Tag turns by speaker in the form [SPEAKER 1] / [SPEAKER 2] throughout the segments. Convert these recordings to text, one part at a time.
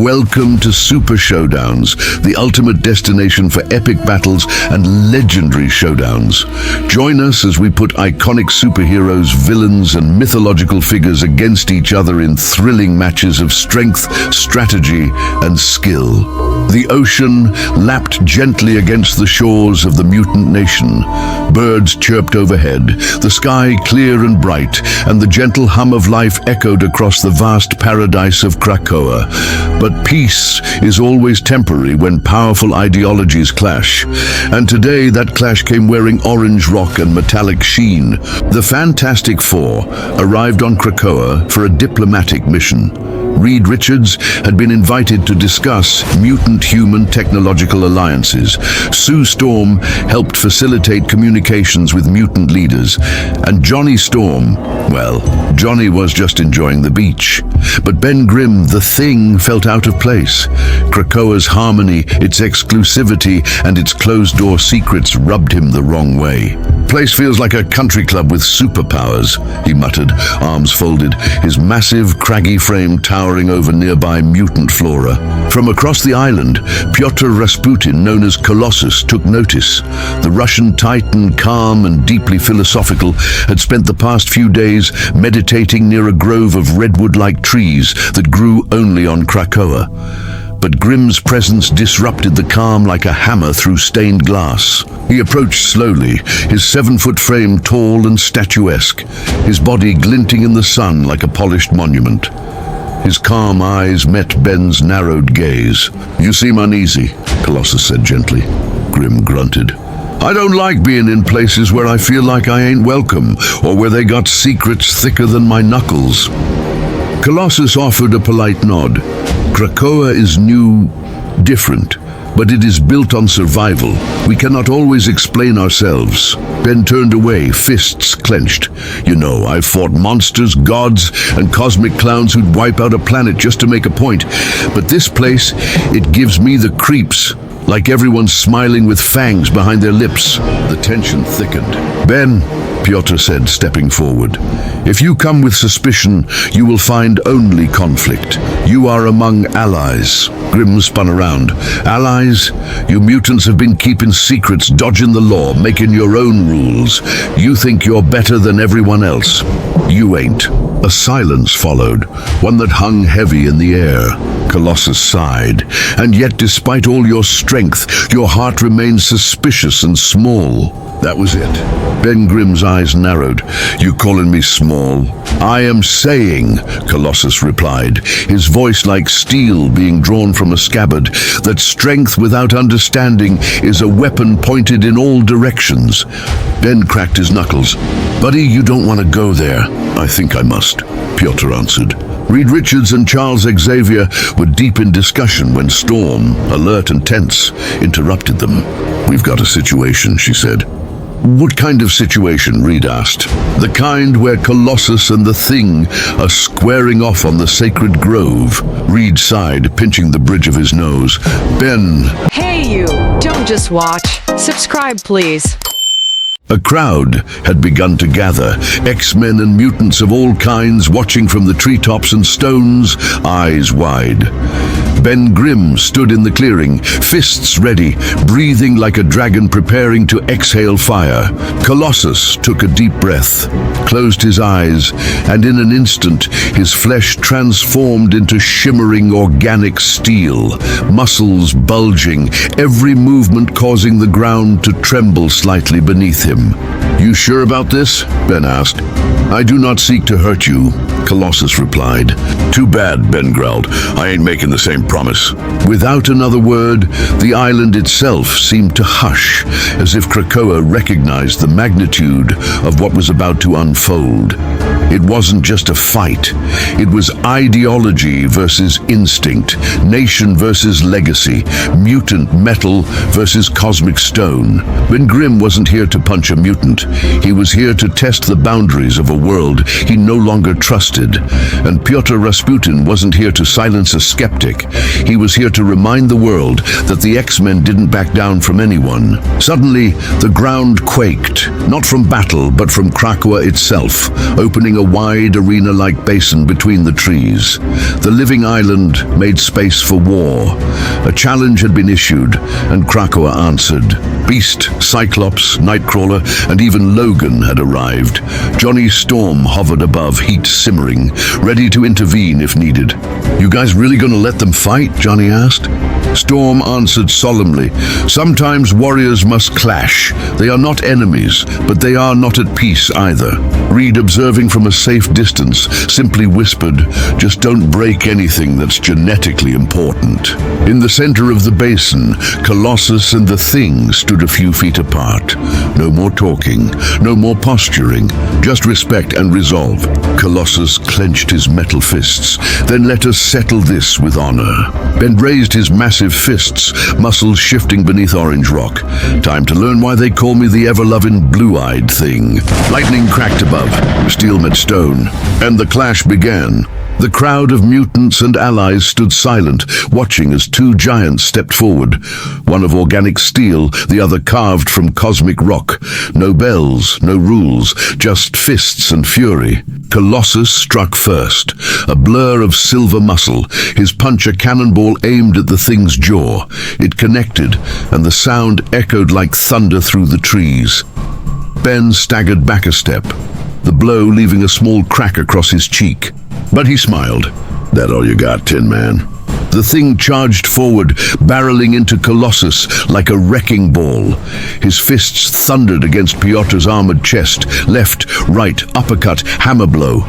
[SPEAKER 1] Welcome to Super Showdowns, the ultimate destination for epic battles and legendary showdowns. Join us as we put iconic superheroes, villains, and mythological figures against each other in thrilling matches of strength, strategy, and skill. The ocean lapped gently against the shores of the mutant nation. Birds chirped overhead, the sky clear and bright, and the gentle hum of life echoed across the vast paradise of Krakoa. But peace is always temporary when powerful ideologies clash. And today that clash came wearing orange rock and metallic sheen. The Fantastic Four arrived on Krakoa for a diplomatic mission. Reed Richards had been invited to discuss mutant-human technological alliances. Sue Storm helped facilitate communications with mutant leaders. And Johnny Storm, well, Johnny was just enjoying the beach. But Ben Grimm, the Thing, felt out of place. Krakoa's harmony, its exclusivity, and its closed-door secrets rubbed him the wrong way. "Place feels like a country club with superpowers," he muttered, arms folded, his massive, craggy frame towering over nearby mutant flora. From across the island, Pyotr Rasputin, known as Colossus, took notice. The Russian titan, calm and deeply philosophical, had spent the past few days meditating near a grove of redwood-like trees that grew only on Krakoa. But Grimm's presence disrupted the calm like a hammer through stained glass. He approached slowly, his 7-foot frame tall and statuesque, his body glinting in the sun like a polished monument. His calm eyes met Ben's narrowed gaze. "You seem uneasy," Colossus said gently. Grimm grunted. "I don't like being in places where I feel like I ain't welcome, or where they got secrets thicker than my knuckles." Colossus offered a polite nod. "Krakoa is new, different, but it is built on survival. We cannot always explain ourselves." Ben turned away, fists clenched. "You know, I've fought monsters, gods, and cosmic clowns who'd wipe out a planet just to make a point. But this place, it gives me the creeps, like everyone's smiling with fangs behind their lips." The tension thickened. "Ben," Pyotr said, stepping forward, "if you come with suspicion, you will find only conflict. You are among allies." Grimm spun around. "Allies? You mutants have been keeping secrets, dodging the law, making your own rules. You think you're better than everyone else. You ain't." A silence followed, one that hung heavy in the air. Colossus sighed. "And yet, despite all your strength, your heart remains suspicious and small." That was it. Ben Grimm's eyes narrowed. "You calling me small?" "I am saying," Colossus replied, his voice like steel being drawn from a scabbard, "that strength without understanding is a weapon pointed in all directions." Ben cracked his knuckles. "Buddy, you don't want to go there." "I think I must," Pyotr answered. Reed Richards and Charles Xavier were deep in discussion when Storm, alert and tense, interrupted them. "We've got a situation," she said. "What kind of situation?" Reed asked. "The kind where Colossus and the Thing are squaring off on the sacred grove." Reed sighed, pinching the bridge of his nose. "Ben."
[SPEAKER 2] Hey you, don't just watch. Subscribe please.
[SPEAKER 1] A crowd had begun to gather, X-Men and mutants of all kinds watching from the treetops and stones, eyes wide. Ben Grimm stood in the clearing, fists ready, breathing like a dragon preparing to exhale fire. Colossus took a deep breath, closed his eyes, and in an instant his flesh transformed into shimmering organic steel, muscles bulging, every movement causing the ground to tremble slightly beneath him. "You sure about this?" Ben asked. "I do not seek to hurt you," Colossus replied. "Too bad," Ben growled. "I ain't making the same promise." Without another word, the island itself seemed to hush, as if Krakoa recognized the magnitude of what was about to unfold. It wasn't just a fight. It was ideology versus instinct, nation versus legacy, mutant metal versus cosmic stone. Ben Grimm wasn't here to punch a mutant. He was here to test the boundaries of a world he no longer trusted. And Pyotr Rasputin wasn't here to silence a skeptic. He was here to remind the world that the X-Men didn't back down from anyone. Suddenly, the ground quaked, not from battle, but from Krakoa itself, opening a a wide arena-like basin between the trees. The living island made space for war. A challenge had been issued, and Krakoa answered. Beast, Cyclops, Nightcrawler, and even Logan had arrived. Johnny Storm hovered above, heat simmering, ready to intervene if needed. "You guys really gonna let them fight?" Johnny asked. Storm answered solemnly, "Sometimes warriors must clash. They are not enemies, but they are not at peace either." Reed, observing from a safe distance, simply whispered, "Just don't break anything that's genetically important." In the center of the basin, Colossus and the Thing stood a few feet apart. No more talking, no more posturing, just respect and resolve. Colossus clenched his metal fists. "Then let us settle this with honor." Ben raised his massive fists, muscles shifting beneath orange rock. "Time to learn why they call me the ever-loving blue-eyed thing." Lightning cracked above, steel met stone, and the clash began. The crowd of mutants and allies stood silent, watching as two giants stepped forward. One of organic steel, the other carved from cosmic rock. No bells, no rules, just fists and fury. Colossus struck first, a blur of silver muscle, his punch a cannonball aimed at the Thing's jaw. It connected, and the sound echoed like thunder through the trees. Ben staggered back a step, the blow leaving a small crack across his cheek. But he smiled. "That all you got, Tin Man?" The Thing charged forward, barreling into Colossus like a wrecking ball. His fists thundered against Piotr's armored chest, left, right, uppercut, hammer blow.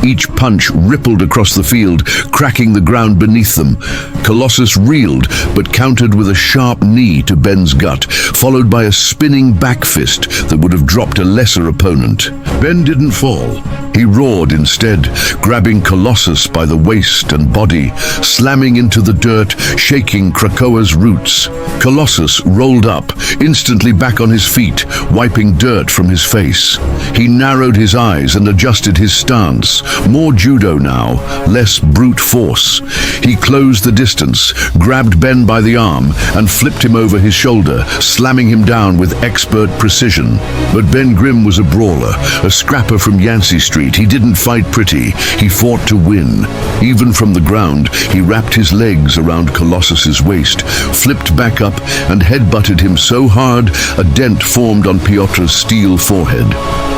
[SPEAKER 1] Each punch rippled across the field, cracking the ground beneath them. Colossus reeled, but countered with a sharp knee to Ben's gut, followed by a spinning back fist that would have dropped a lesser opponent. Ben didn't fall. He roared instead, grabbing Colossus by the waist and body, slamming into the dirt, shaking Krakoa's roots. Colossus rolled up, instantly back on his feet, wiping dirt from his face. He narrowed his eyes and adjusted his stance. More judo now, less brute force. He closed the distance, grabbed Ben by the arm, and flipped him over his shoulder, slamming him down with expert precision. But Ben Grimm was a brawler, a scrapper from Yancey Street. He didn't fight pretty, he fought to win. Even from the ground, he wrapped his legs around Colossus's waist, flipped back up, and headbutted him so hard a dent formed on Piotr's steel forehead.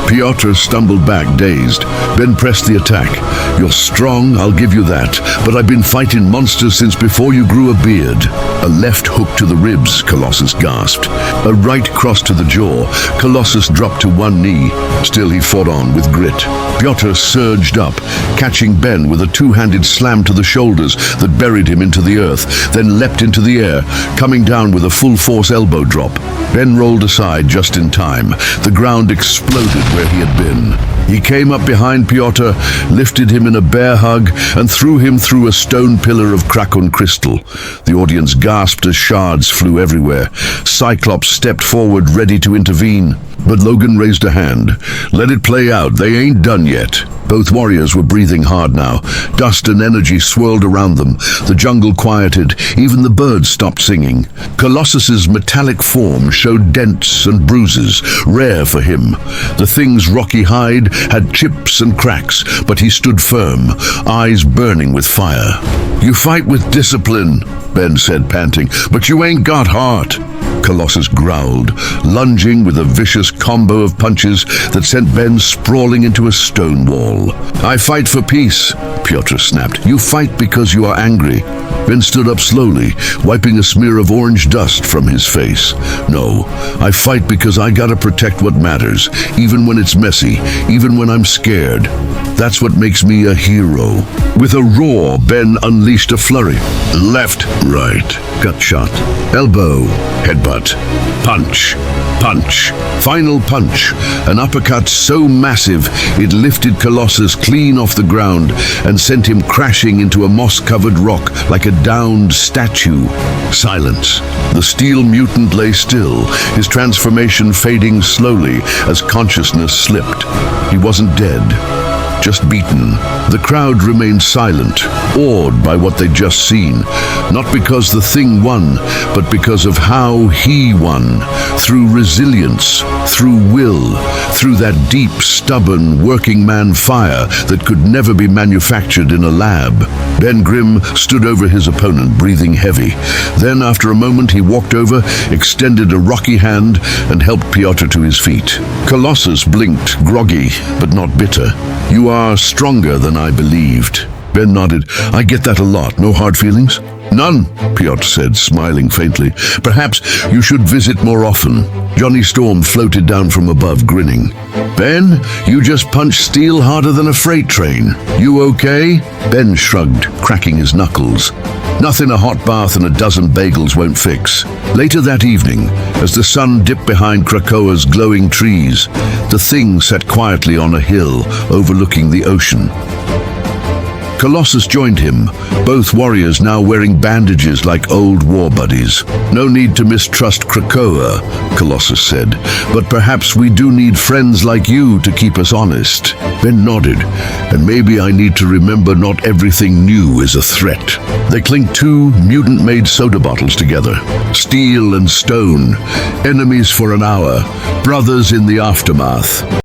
[SPEAKER 1] Piotr stumbled back, dazed. Ben pressed the attack. "You're strong, I'll give you that, but I've been fighting monsters since before you grew a beard." A left hook to the ribs, Colossus gasped. A right cross to the jaw. Colossus dropped to one knee. Still he fought on with grit. Piotr surged up, catching Ben with a two-handed slam to the shoulders that buried him into the earth, then leapt into the air, coming down with a full-force elbow drop. Ben rolled aside just in time. The ground exploded where he had been. He came up behind Piotr, lifted him in a bear hug, and threw him through a stone pillar of Krakoan crystal. The audience gasped as shards flew everywhere. Cyclops stepped forward, ready to intervene. But Logan raised a hand. "Let it play out, they ain't done yet." Both warriors were breathing hard now. Dust and energy swirled around them. The jungle quieted. Even the birds stopped singing. Colossus's metallic form showed dents and bruises, rare for him. The Thing's rocky hide had chips and cracks, but he stood firm, eyes burning with fire. "You fight with discipline," Ben said, panting, "but you ain't got heart." Colossus growled, lunging with a vicious combo of punches that sent Ben sprawling into a stone wall. "I fight for peace," Piotr snapped. "You fight because you are angry." Ben stood up slowly, wiping a smear of orange dust from his face. "No, I fight because I gotta protect what matters, even when it's messy, even when I'm scared. That's what makes me a hero." With a roar, Ben unleashed a flurry. Left, right, gut shot, elbow, headbutt, punch, punch, final punch. An uppercut so massive it lifted Colossus clean off the ground and sent him crashing into a moss-covered rock like a downed statue. Silence. The steel mutant lay still, his transformation fading slowly as consciousness slipped. He wasn't dead. just beaten. The crowd remained silent, awed by what they'd just seen, not because the thing won, but because of how he won, through resilience, through will, through that deep, stubborn, working man fire that could never be manufactured in a lab. Ben Grimm stood over his opponent, breathing heavy. Then, after a moment, he walked over, extended a rocky hand, and helped Piotr to his feet. Colossus blinked, groggy, but not bitter. "You are stronger than I believed." Ben nodded. "I get that a lot. No hard feelings?" "None," Piotr said, smiling faintly. "Perhaps you should visit more often." Johnny Storm floated down from above, grinning. "Ben, you just punched steel harder than a freight train. You okay?" Ben shrugged, cracking his knuckles. "Nothing a hot bath and a dozen bagels won't fix." Later that evening, as the sun dipped behind Krakoa's glowing trees, the thing sat quietly on a hill overlooking the ocean. Colossus joined him, both warriors now wearing bandages like old war buddies. "No need to mistrust Krakoa," Colossus said, "but perhaps we do need friends like you to keep us honest." Ben nodded, "And maybe I need to remember not everything new is a threat." They clinked 2 mutant-made soda bottles together. Steel and stone, enemies for an hour, brothers in the aftermath.